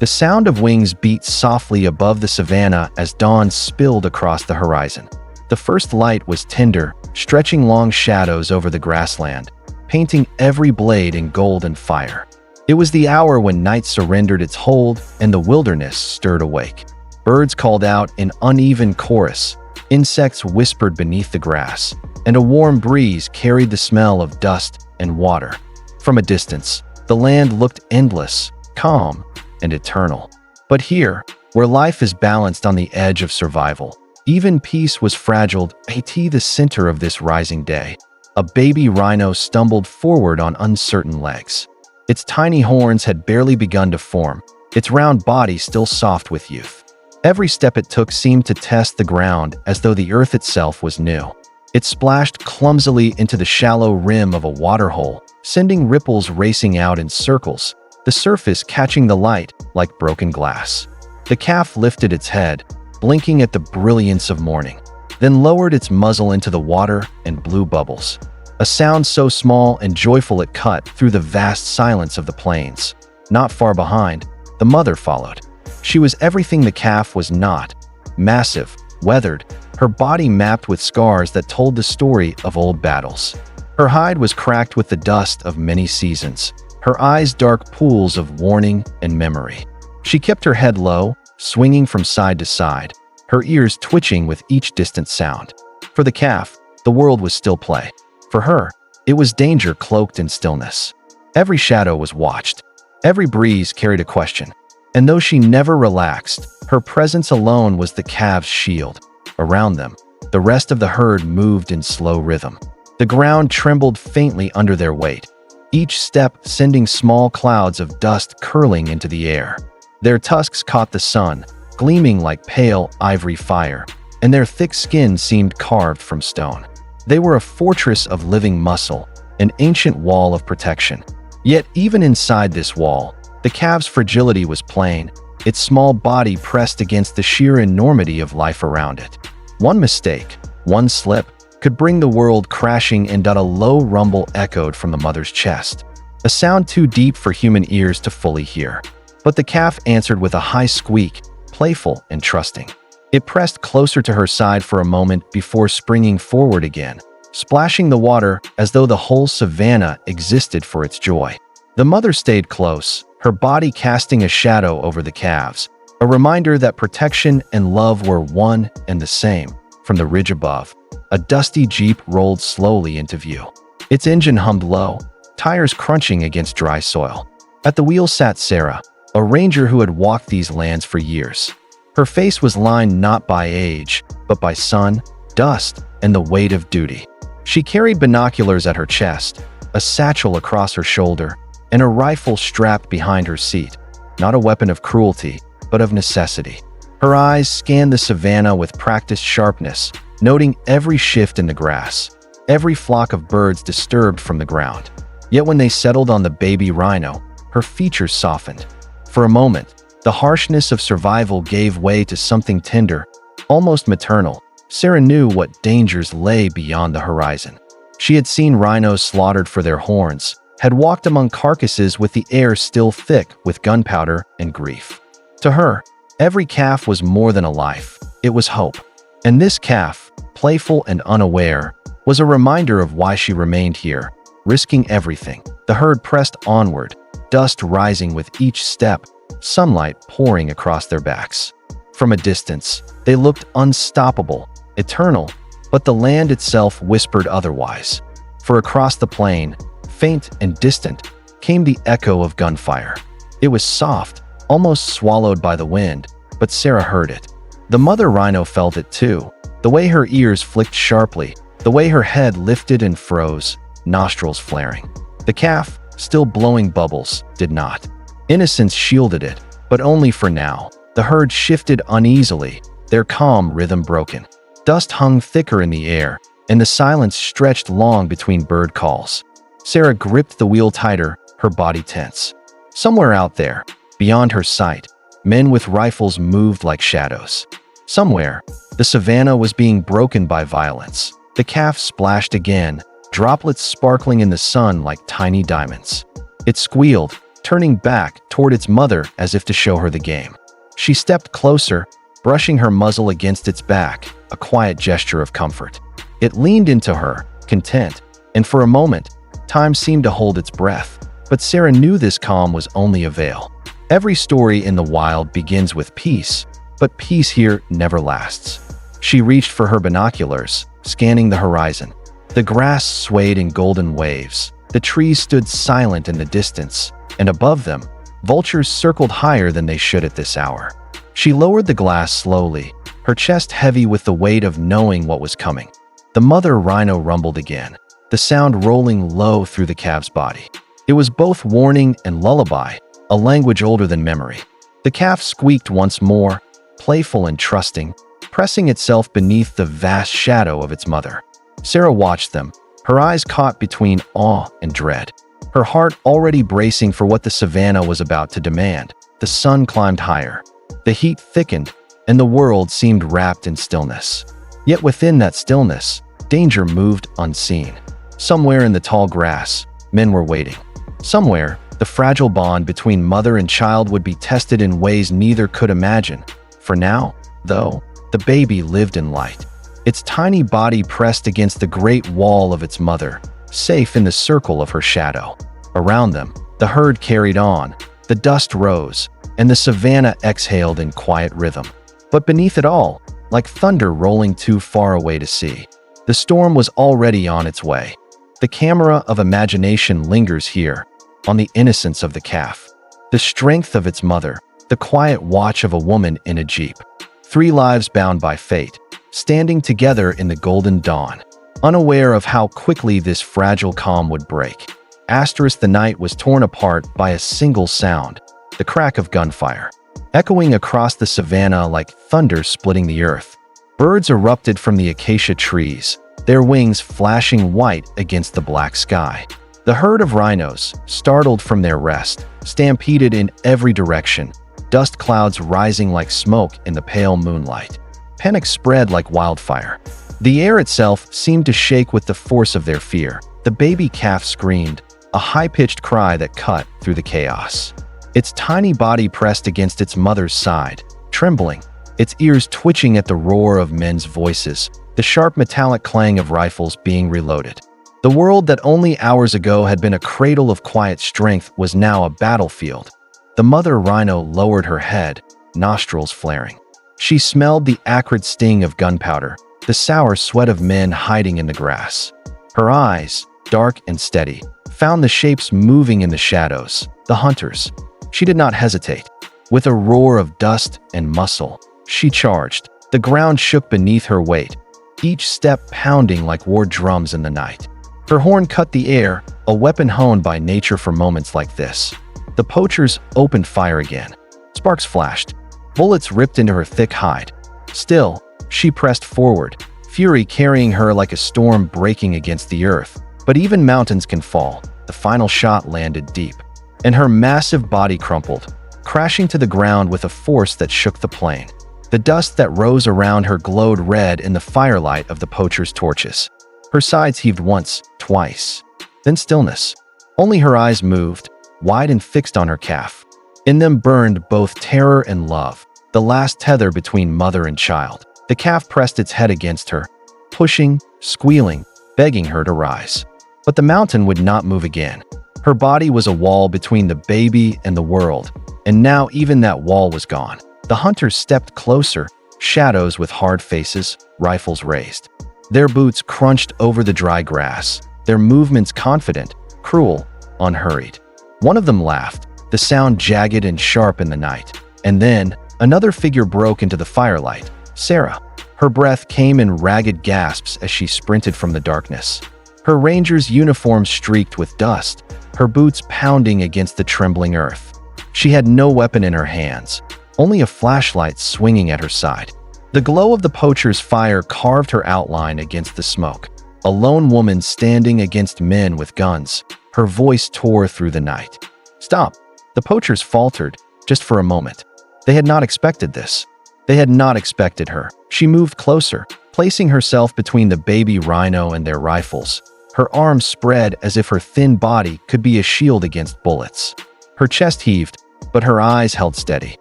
The sound of wings beat softly above the savanna as dawn spilled across the horizon. The first light was tender, stretching long shadows over the grassland, painting every blade in golden fire. It was the hour when night surrendered its hold and the wilderness stirred awake. Birds called out in uneven chorus, insects whispered beneath the grass, and a warm breeze carried the smell of dust and water. From a distance, the land looked endless, calm, and eternal. But here, where life is balanced on the edge of survival, even peace was fragile. At the center of this rising day, a baby rhino stumbled forward on uncertain legs. Its tiny horns had barely begun to form, its round body still soft with youth. Every step it took seemed to test the ground as though the earth itself was new. It splashed clumsily into the shallow rim of a waterhole, sending ripples racing out in circles, the surface catching the light like broken glass. The calf lifted its head, blinking at the brilliance of morning, then lowered its muzzle into the water and blew bubbles. A sound so small and joyful it cut through the vast silence of the plains. Not far behind, the mother followed. She was everything the calf was not: massive, weathered, her body mapped with scars that told the story of old battles. Her hide was cracked with the dust of many seasons, her eyes dark pools of warning and memory. She kept her head low, swinging from side to side, her ears twitching with each distant sound. For the calf, the world was still play. For her, it was danger cloaked in stillness. Every shadow was watched. Every breeze carried a question. And though she never relaxed, her presence alone was the calves' shield. Around them, the rest of the herd moved in slow rhythm. The ground trembled faintly under their weight, each step sending small clouds of dust curling into the air. Their tusks caught the sun, gleaming like pale ivory fire, and their thick skin seemed carved from stone. They were a fortress of living muscle, an ancient wall of protection. Yet even inside this wall, the calf's fragility was plain, its small body pressed against the sheer enormity of life around it. One mistake, one slip, could bring the world crashing, and a low rumble echoed from the mother's chest, a sound too deep for human ears to fully hear. But the calf answered with a high squeak, playful and trusting. It pressed closer to her side for a moment before springing forward again, splashing the water as though the whole savanna existed for its joy. The mother stayed close, her body casting a shadow over the calves, a reminder that protection and love were one and the same. From the ridge above, a dusty jeep rolled slowly into view. Its engine hummed low, tires crunching against dry soil. At the wheel sat Sarah, a ranger who had walked these lands for years. Her face was lined not by age, but by sun, dust, and the weight of duty. She carried binoculars at her chest, a satchel across her shoulder, and a rifle strapped behind her seat, not a weapon of cruelty, but of necessity. Her eyes scanned the savanna with practiced sharpness, noting every shift in the grass, every flock of birds disturbed from the ground. Yet when they settled on the baby rhino, her features softened. For a moment, the harshness of survival gave way to something tender, almost maternal. Sarah knew what dangers lay beyond the horizon. She had seen rhinos slaughtered for their horns, had walked among carcasses with the air still thick with gunpowder and grief. To her, every calf was more than a life, it was hope. And this calf, playful and unaware, was a reminder of why she remained here, risking everything. The herd pressed onward, dust rising with each step, sunlight pouring across their backs. From a distance, they looked unstoppable, eternal, but the land itself whispered otherwise. For across the plain, faint and distant, came the echo of gunfire. It was soft, almost swallowed by the wind, but Sarah heard it. The mother rhino felt it too, the way her ears flicked sharply, the way her head lifted and froze, nostrils flaring. The calf, still blowing bubbles, did not. Innocence shielded it, but only for now. The herd shifted uneasily, their calm rhythm broken. Dust hung thicker in the air, and the silence stretched long between bird calls. Sarah gripped the wheel tighter, her body tense. Somewhere out there, beyond her sight, men with rifles moved like shadows. Somewhere, the savanna was being broken by violence. The calf splashed again, droplets sparkling in the sun like tiny diamonds. It squealed, turning back toward its mother as if to show her the game. She stepped closer, brushing her muzzle against its back, a quiet gesture of comfort. It leaned into her, content, and for a moment, time seemed to hold its breath. But Sarah knew this calm was only a veil. Every story in the wild begins with peace, but peace here never lasts. She reached for her binoculars, scanning the horizon. The grass swayed in golden waves. The trees stood silent in the distance, and above them, vultures circled higher than they should at this hour. She lowered the glass slowly, her chest heavy with the weight of knowing what was coming. The mother rhino rumbled again, the sound rolling low through the calf's body. It was both warning and lullaby, a language older than memory. The calf squeaked once more, playful and trusting, pressing itself beneath the vast shadow of its mother. Sarah watched them, her eyes caught between awe and dread. Her heart already bracing for what the savannah was about to demand. The sun climbed higher. The heat thickened, and the world seemed wrapped in stillness. Yet within that stillness, danger moved unseen. Somewhere in the tall grass, men were waiting. Somewhere, the fragile bond between mother and child would be tested in ways neither could imagine. For now, though, the baby lived in light. Its tiny body pressed against the great wall of its mother, safe in the circle of her shadow. Around them, the herd carried on, the dust rose, and the savannah exhaled in quiet rhythm. But beneath it all, like thunder rolling too far away to see, the storm was already on its way. The camera of imagination lingers here, on the innocence of the calf, the strength of its mother, the quiet watch of a woman in a jeep. 3 lives bound by fate, standing together in the golden dawn, unaware of how quickly this fragile calm would break. The night was torn apart by a single sound, the crack of gunfire, echoing across the savannah like thunder splitting the earth. Birds erupted from the acacia trees, their wings flashing white against the black sky. The herd of rhinos, startled from their rest, stampeded in every direction, dust clouds rising like smoke in the pale moonlight. Panic spread like wildfire. The air itself seemed to shake with the force of their fear. The baby calf screamed, a high-pitched cry that cut through the chaos. Its tiny body pressed against its mother's side, trembling, its ears twitching at the roar of men's voices, the sharp metallic clang of rifles being reloaded. The world that only hours ago had been a cradle of quiet strength was now a battlefield. The mother rhino lowered her head, nostrils flaring. She smelled the acrid sting of gunpowder, the sour sweat of men hiding in the grass. Her eyes, dark and steady, found the shapes moving in the shadows, the hunters. She did not hesitate. With a roar of dust and muscle, she charged. The ground shook beneath her weight, each step pounding like war drums in the night. Her horn cut the air, a weapon honed by nature for moments like this. The poachers opened fire again. Sparks flashed. Bullets ripped into her thick hide. Still, she pressed forward, fury carrying her like a storm breaking against the earth. But even mountains can fall. The final shot landed deep, and her massive body crumpled, crashing to the ground with a force that shook the plain. The dust that rose around her glowed red in the firelight of the poachers' torches. Her sides heaved once, twice. Then stillness. Only her eyes moved, wide and fixed on her calf. In them burned both terror and love, the last tether between mother and child. The calf pressed its head against her, pushing, squealing, begging her to rise. But the mountain would not move again. Her body was a wall between the baby and the world, and now even that wall was gone. The hunters stepped closer, shadows with hard faces, rifles raised. Their boots crunched over the dry grass, their movements confident, cruel, unhurried. One of them laughed, the sound jagged and sharp in the night. And then, another figure broke into the firelight, Sarah. Her breath came in ragged gasps as she sprinted from the darkness. Her ranger's uniform streaked with dust, her boots pounding against the trembling earth. She had no weapon in her hands, only a flashlight swinging at her side. The glow of the poacher's fire carved her outline against the smoke. A lone woman standing against men with guns. Her voice tore through the night. "Stop!" The poachers faltered, just for a moment. They had not expected this. They had not expected her. She moved closer, placing herself between the baby rhino and their rifles. Her arms spread as if her thin body could be a shield against bullets. Her chest heaved, but her eyes held steady.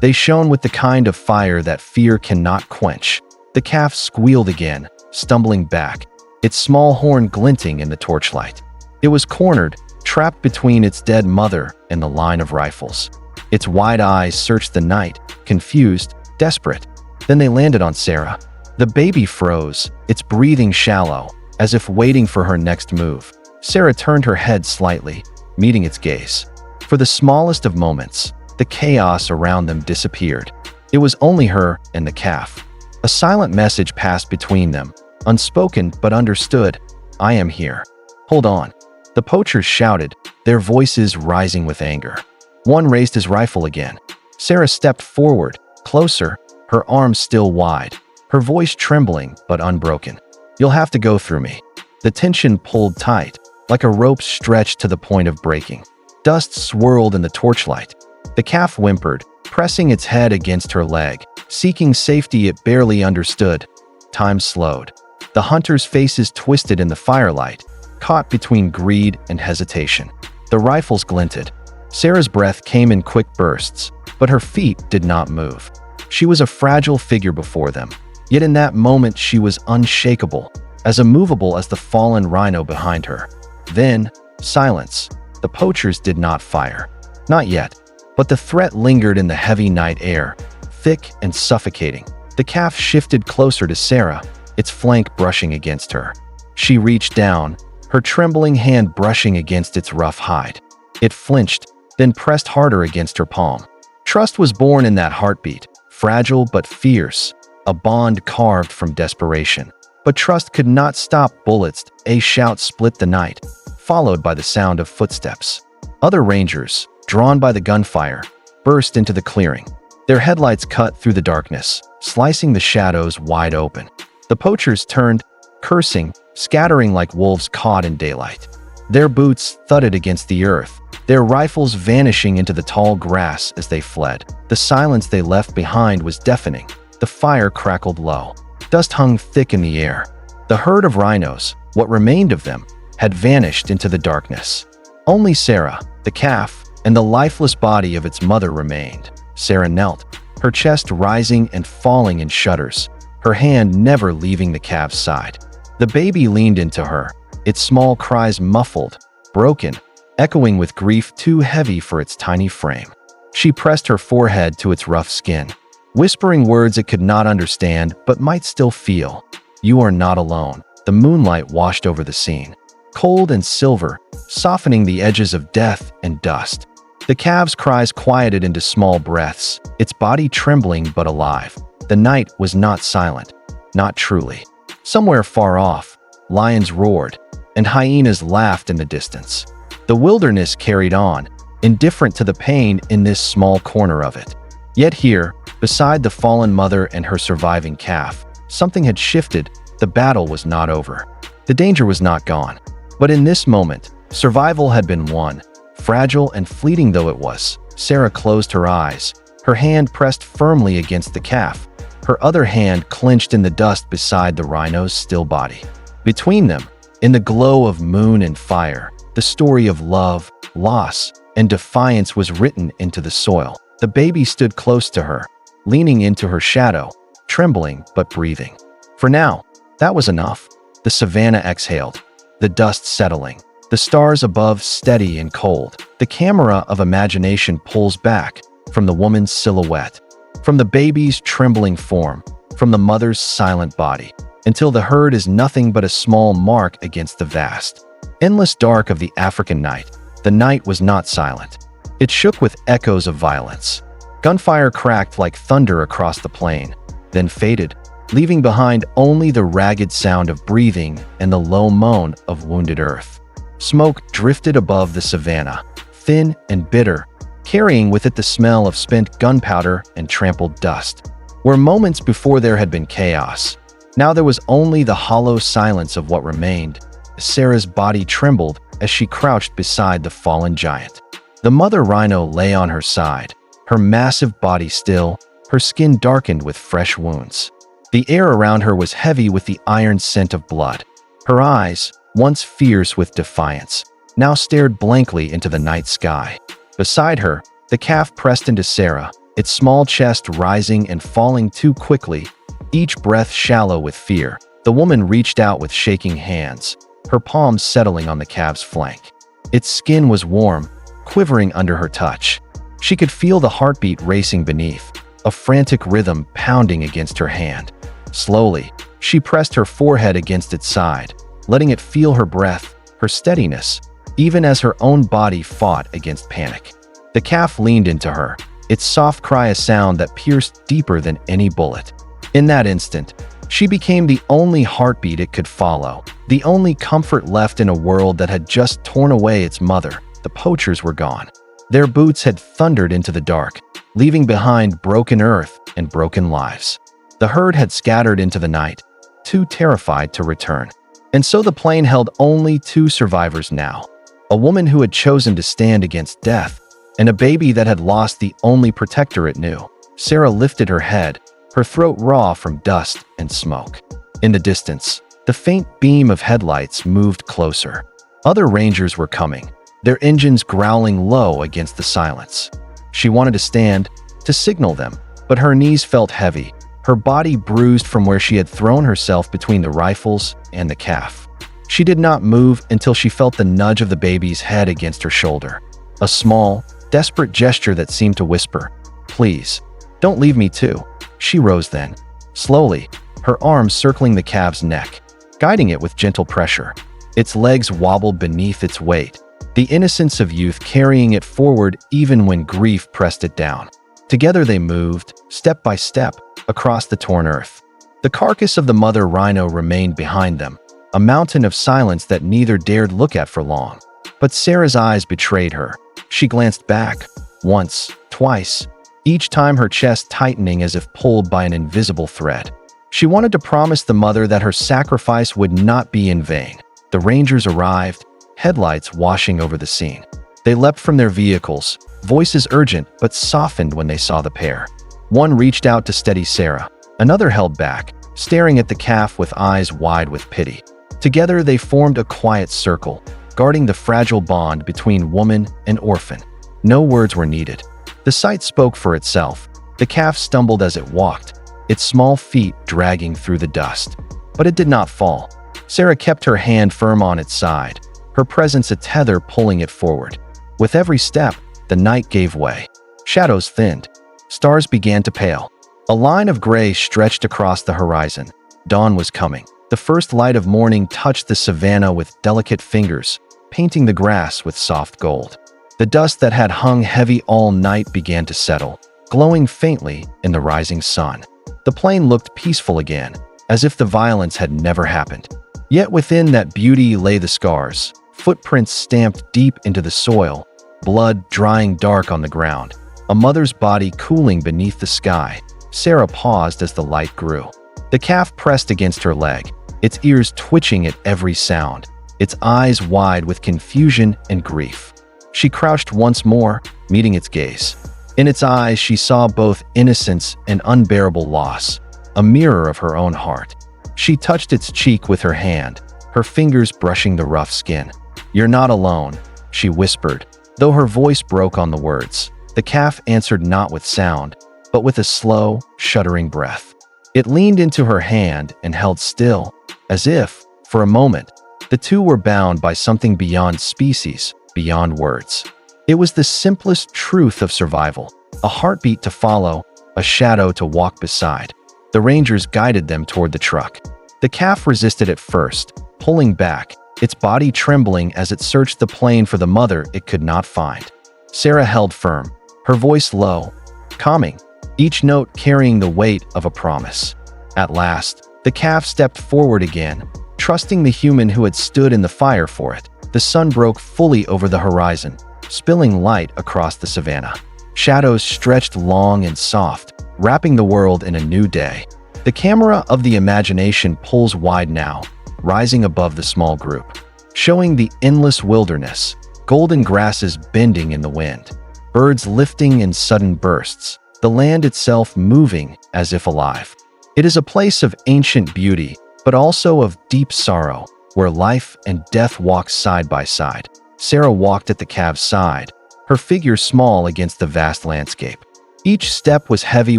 They shone with the kind of fire that fear cannot quench. The calf squealed again, stumbling back, its small horn glinting in the torchlight. It was cornered, trapped between its dead mother and the line of rifles. Its wide eyes searched the night, confused, desperate. Then they landed on Sarah. The baby froze, its breathing shallow, as if waiting for her next move. Sarah turned her head slightly, meeting its gaze. For the smallest of moments, the chaos around them disappeared. It was only her and the calf. A silent message passed between them, unspoken but understood. "I am here. Hold on." The poachers shouted, their voices rising with anger. One raised his rifle again. Sarah stepped forward, closer, her arms still wide, her voice trembling but unbroken. "You'll have to go through me." The tension pulled tight, like a rope stretched to the point of breaking. Dust swirled in the torchlight. The calf whimpered, pressing its head against her leg, seeking safety it barely understood. Time slowed. The hunters' faces twisted in the firelight, caught between greed and hesitation. The rifles glinted. Sarah's breath came in quick bursts, but her feet did not move. She was a fragile figure before them, yet in that moment she was unshakable, as immovable as the fallen rhino behind her. Then, silence. The poachers did not fire. Not yet, but the threat lingered in the heavy night air, thick and suffocating. The calf shifted closer to Sarah, its flank brushing against her. She reached down, her trembling hand brushing against its rough hide. It flinched, then pressed harder against her palm. Trust was born in that heartbeat, fragile but fierce, a bond carved from desperation. But trust could not stop bullets. A shout split the night, followed by the sound of footsteps. Other rangers, drawn by the gunfire, burst into the clearing. Their headlights cut through the darkness, slicing the shadows wide open. The poachers turned, cursing, scattering like wolves caught in daylight. Their boots thudded against the earth, their rifles vanishing into the tall grass as they fled. The silence they left behind was deafening. The fire crackled low. Dust hung thick in the air. The herd of rhinos, what remained of them, had vanished into the darkness. Only Sarah, the calf, and the lifeless body of its mother remained. Sarah knelt, her chest rising and falling in shudders, her hand never leaving the calf's side. The baby leaned into her, its small cries muffled, broken, echoing with grief too heavy for its tiny frame. She pressed her forehead to its rough skin, whispering words it could not understand but might still feel. "You are not alone." The moonlight washed over the scene, cold and silver, softening the edges of death and dust. The calf's cries quieted into small breaths, its body trembling but alive. The night was not silent, not truly. Somewhere far off, lions roared, and hyenas laughed in the distance. The wilderness carried on, indifferent to the pain in this small corner of it. Yet here, beside the fallen mother and her surviving calf, something had shifted. The battle was not over. The danger was not gone. But in this moment, survival had been won. Fragile and fleeting though it was, Sarah closed her eyes, her hand pressed firmly against the calf, her other hand clenched in the dust beside the rhino's still body. Between them, in the glow of moon and fire, the story of love, loss, and defiance was written into the soil. The baby stood close to her, leaning into her shadow, trembling but breathing. For now, that was enough. The savanna exhaled, the dust settling, the stars above steady and cold. The camera of imagination pulls back from the woman's silhouette, from the baby's trembling form, from the mother's silent body, until the herd is nothing but a small mark against the vast, endless dark of the African night. The night was not silent. It shook with echoes of violence. Gunfire cracked like thunder across the plain, then faded, leaving behind only the ragged sound of breathing and the low moan of wounded earth. Smoke drifted above the savanna, thin and bitter, carrying with it the smell of spent gunpowder and trampled dust. Where moments before there had been chaos, now there was only the hollow silence of what remained. Sarah's body trembled as she crouched beside the fallen giant. The mother rhino lay on her side, her massive body still, her skin darkened with fresh wounds. The air around her was heavy with the iron scent of blood. Her eyes, once fierce with defiance, now stared blankly into the night sky. Beside her, the calf pressed into Sarah, its small chest rising and falling too quickly, each breath shallow with fear. The woman reached out with shaking hands, her palms settling on the calf's flank. Its skin was warm, quivering under her touch. She could feel the heartbeat racing beneath, a frantic rhythm pounding against her hand. Slowly, she pressed her forehead against its side, letting it feel her breath, her steadiness, even as her own body fought against panic. The calf leaned into her, its soft cry a sound that pierced deeper than any bullet. In that instant, she became the only heartbeat it could follow, the only comfort left in a world that had just torn away its mother. The poachers were gone. Their boots had thundered into the dark, leaving behind broken earth and broken lives. The herd had scattered into the night, too terrified to return. And so the plain held only two survivors now, a woman who had chosen to stand against death, and a baby that had lost the only protector it knew. Sarah lifted her head, her throat raw from dust and smoke. In the distance, the faint beam of headlights moved closer. Other rangers were coming, their engines growling low against the silence. She wanted to stand, to signal them, but her knees felt heavy, her body bruised from where she had thrown herself between the rifles and the calf. She did not move until she felt the nudge of the baby's head against her shoulder. A small, desperate gesture that seemed to whisper, "Please, don't leave me too." She rose then, slowly, her arms circling the calf's neck, guiding it with gentle pressure. Its legs wobbled beneath its weight, the innocence of youth carrying it forward even when grief pressed it down. Together they moved, step by step, across the torn earth. The carcass of the mother rhino remained behind them, a mountain of silence that neither dared look at for long. But Sarah's eyes betrayed her. She glanced back, once, twice, each time her chest tightening as if pulled by an invisible thread. She wanted to promise the mother that her sacrifice would not be in vain. The rangers arrived, headlights washing over the scene. They leapt from their vehicles, voices urgent but softened when they saw the pair. One reached out to steady Sarah, another held back, staring at the calf with eyes wide with pity. Together they formed a quiet circle, guarding the fragile bond between woman and orphan. No words were needed. The sight spoke for itself. The calf stumbled as it walked, its small feet dragging through the dust. But it did not fall. Sarah kept her hand firm on its side, her presence a tether pulling it forward. With every step, the night gave way. Shadows thinned. Stars began to pale. A line of gray stretched across the horizon. Dawn was coming. The first light of morning touched the savanna with delicate fingers, painting the grass with soft gold. The dust that had hung heavy all night began to settle, glowing faintly in the rising sun. The plain looked peaceful again, as if the violence had never happened. Yet within that beauty lay the scars, footprints stamped deep into the soil, blood drying dark on the ground, a mother's body cooling beneath the sky. Sarah paused as the light grew. The calf pressed against her leg, its ears twitching at every sound, its eyes wide with confusion and grief. She crouched once more, meeting its gaze. In its eyes, she saw both innocence and unbearable loss, a mirror of her own heart. She touched its cheek with her hand, her fingers brushing the rough skin. "You're not alone," she whispered, though her voice broke on the words. The calf answered not with sound, but with a slow, shuddering breath. It leaned into her hand and held still, as if, for a moment, the two were bound by something beyond species, beyond words. It was the simplest truth of survival, a heartbeat to follow, a shadow to walk beside. The rangers guided them toward the truck. The calf resisted at first, pulling back, its body trembling as it searched the plain for the mother it could not find. Sarah held firm, her voice low, calming, each note carrying the weight of a promise. At last, the calf stepped forward again, trusting the human who had stood in the fire for it. The sun broke fully over the horizon, spilling light across the savanna. Shadows stretched long and soft, wrapping the world in a new day. The camera of the imagination pulls wide now, rising above the small group, showing the endless wilderness, golden grasses bending in the wind, birds lifting in sudden bursts, the land itself moving as if alive. It is a place of ancient beauty, but also of deep sorrow, where life and death walk side by side. Sarah walked at the calf's side, her figure small against the vast landscape. Each step was heavy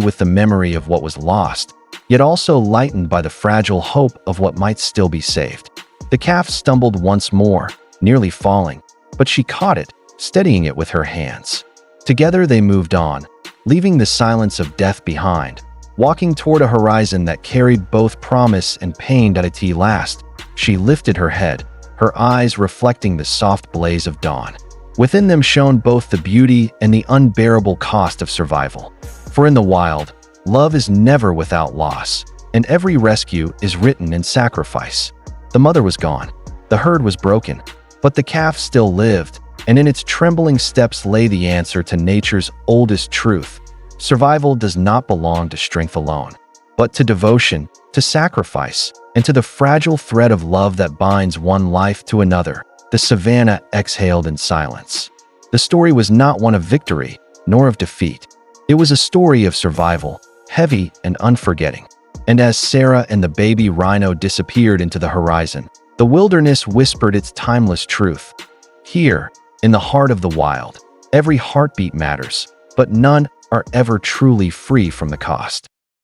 with the memory of what was lost, yet also lightened by the fragile hope of what might still be saved. The calf stumbled once more, nearly falling, but she caught it, steadying it with her hands. Together they moved on, leaving the silence of death behind, walking toward a horizon that carried both promise and pain. At last, she lifted her head, her eyes reflecting the soft blaze of dawn. Within them shone both the beauty and the unbearable cost of survival. For in the wild, love is never without loss, and every rescue is written in sacrifice. The mother was gone, the herd was broken, but the calf still lived, and in its trembling steps lay the answer to nature's oldest truth. Survival does not belong to strength alone, but to devotion, to sacrifice, and to the fragile thread of love that binds one life to another. The savannah exhaled in silence. The story was not one of victory, nor of defeat. It was a story of survival, heavy and unforgetting. And as Sarah and the baby Rhino disappeared into the horizon, the wilderness whispered its timeless truth. Here, in the heart of the wild, every heartbeat matters, but none are ever truly free from the cost.